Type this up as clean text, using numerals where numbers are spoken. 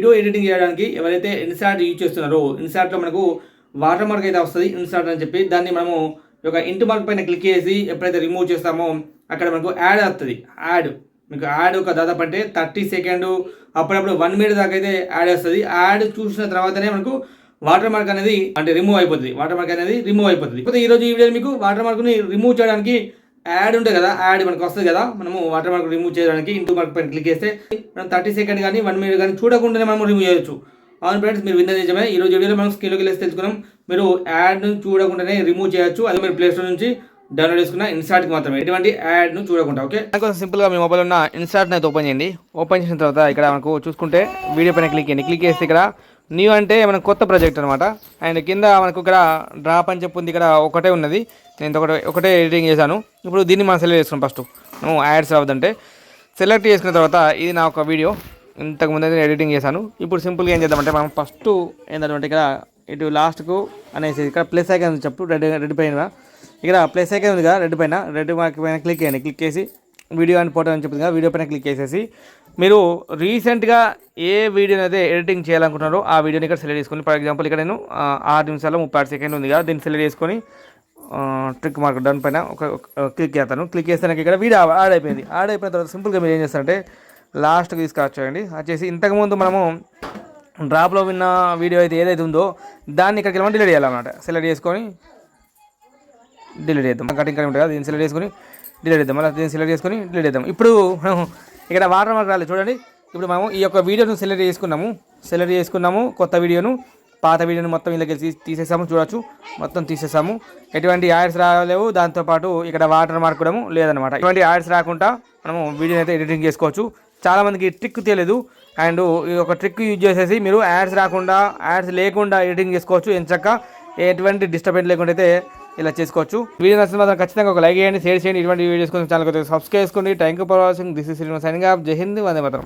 Video editing చేయడానికి ఎవరైతే ఇన్సార్ట్ use చేస్తున్నారో ఇన్సార్ట్లో మనకు వాటర్ మార్క్ అయితే వస్తుంది ఇన్సార్ట్ అని చెప్పి దాన్ని మనము ఒక ఇంటి మార్క్ పైన క్లిక్ చేసి ఎప్పుడైతే రిమూవ్ చేస్తామో అక్కడ మనకు యాడ్ వస్తుంది. మీకు యాడ్ ఒక దాదాపు అంటే 30 సెకండ్ అప్పుడప్పుడు 1 మినిట్ దాకా అయితే యాడ్ వస్తుంది. యాడ్ చూసిన తర్వాతనే మనకు వాటర్ మార్క్ అనేది అంటే రిమూవ్ అయిపోతుంది. అయితే ఈరోజు ఈ వీడియో మీకు వాటర్ మార్క్ని రిమూవ్ చేయడానికి యాడ్ ఉంటుంది కదా, యాడ్ మనకు వస్తుంది కదా, మనము వాటర్ మార్క్ రిమూవ్ చేయడానికి ఇంటూ మార్క్ పైన క్లిక్ చేస్తే మనం 30 సెకండ్ కానీ 1 మినిట్ కానీ చూడకుండానే మనం రిమూవ్ చేయొచ్చు. అవును ఫ్రెండ్స్, మీరు విన్నది నిజమే. ఈరోజు వీడియోలో మనం స్క్రీన్లోకి వెళ్ళి తెలుసుకున్నాం మీరు యాడ్ను చూడకుండానే రిమూవ్ చేయొచ్చు. అది మీరు ప్లే స్టోర్ నుంచి డౌన్లోడ్ చేసుకున్న ఇన్సార్ట్కి మాత్రమే, ఎటువంటి యాడ్ను చూడకుండా. ఓకే, కొంచెం సింపుల్గా మీ మొబైల్ ఉన్న ఇన్సార్ట్ని అయితే ఓపెన్ చేయండి. ఓపెన్ చేసిన తర్వాత ఇక్కడ మనకు చూసుకుంటే వీడియో పైన క్లిక్ చేయండి. క్లిక్ చేస్తే ఇక్కడ న్యూ అంటే మనకు కొత్త ప్రాజెక్ట్ అనమాట. అండ్ కింద మనకు ఇక్కడ డ్రాప్ అని చెప్పి ఉంది, ఇక్కడ ఒకటే ఉన్నది. నేను ఒకటే ఎడిటింగ్ చేశాను. ఇప్పుడు దీన్ని మనం సెలెక్ట్ చేసుకున్నాం. ఫస్ట్ యాడ్స్ రావద్దంటే సెలెక్ట్ చేసుకున్న తర్వాత ఇది నా ఒక వీడియో ఇంతకుముందు అయితే ఎడిటింగ్ చేశాను. ఇప్పుడు సింపుల్గా ఏం చేద్దామంటే మనం ఫస్ట్ ఏంటంటే ఇక్కడ ఇటు లాస్ట్కు అనేసి ఇక్కడ ప్లస్ ఐకాన్ ఉంది చెప్పు రెడ్ పైన, ఇక్కడ ప్లస్ ఐకాన్ ఉంది కదా రెడ్ మార్క్ పైన క్లిక్ చేయండి. క్లిక్ చేసి వీడియో అని ఫోటో అని చెప్తుంది కదా, వీడియో పైన క్లిక్ చేసేసి మీరు రీసెంట్గా ఏ వీడియోని అయితే ఎడిటింగ్ చేయాలనుకుంటున్నారో ఆ వీడియోని ఇక్కడ సెలెక్ట్ చేసుకొని, ఫర్ ఎగ్జాంపుల్ ఇక్కడ నేను 6 నిమిషాలు 36 సెకండ్ ఉంది కదా, దీన్ని సెలెక్ట్ చేసుకొని ట్రిక్ మార్క్ డౌన్ పైన ఒక క్లిక్ చేస్తాను. క్లిక్ చేస్తే నాకు ఇక్కడ వీడియో యాడ్ అయిపోయింది. యాడ్ అయిపోయిన తర్వాత సింపుల్గా మీరు ఏం చేస్తారంటే లాస్ట్కి తీసుకొచ్చేయండి. వచ్చేసి ఇంతకుముందు మనము డ్రాప్లో విన్న వీడియో అయితే ఏదైతే ఉందో దాన్ని ఇక్కడికి వెళ్ళమని డిలీట్ చేయాలన్నమాట. సెలెక్ట్ చేసుకొని డిలీట్ చేద్దాం. కటింగ్ ఉంటుంది కదా, దీన్ని సెలెక్ట్ చేసుకొని డిలీట్ చేద్దాం. మళ్ళీ దీన్ని సెలెక్ట్ చేసుకొని డిలీట్ చేద్దాం. ఇప్పుడు మనం ఇక్కడ వాటర్ మార్క్ రాలేదు చూడండి. ఇప్పుడు మనం ఈ యొక్క వీడియోను సెలెక్ట్ చేసుకున్నాము కొత్త వీడియోను, పాత వీడియోని మొత్తం ఇళ్ళకి తీసేసాము. చూడొచ్చు, మొత్తం తీసేసాము. ఎటువంటి యాడ్స్ రాలేవు. దాంతోపాటు ఇక్కడ వాటర్ మార్క్ కూడా లేదనమాట. ఎటువంటి యాడ్స్ రాకుండా మనము వీడియోని అయితే ఎడిటింగ్ చేసుకోవచ్చు. చాలామందికి ట్రిక్ తెలియదు. అండ్ ఈ ఒక ట్రిక్ యూజ్ చేసేసి మీరు యాడ్స్ లేకుండా ఎడిటింగ్ చేసుకోవచ్చు. ఎంచక్క ఎటువంటి డిస్టర్బెన్స్ లేకుండా అయితే ఇలా చేసుకోవచ్చు. వీడియో నచ్చిన మాత్రం ఖచ్చితంగా ఒక లైక్ చేయండి, షేర్ చేయండి. ఇటువంటి వీడియోస్ కోసం ఛానల్ సబ్స్క్రైబ్ చేసుకోండి. Thank you for watching. This is signing off. జై హింద్, వందే మాతరం.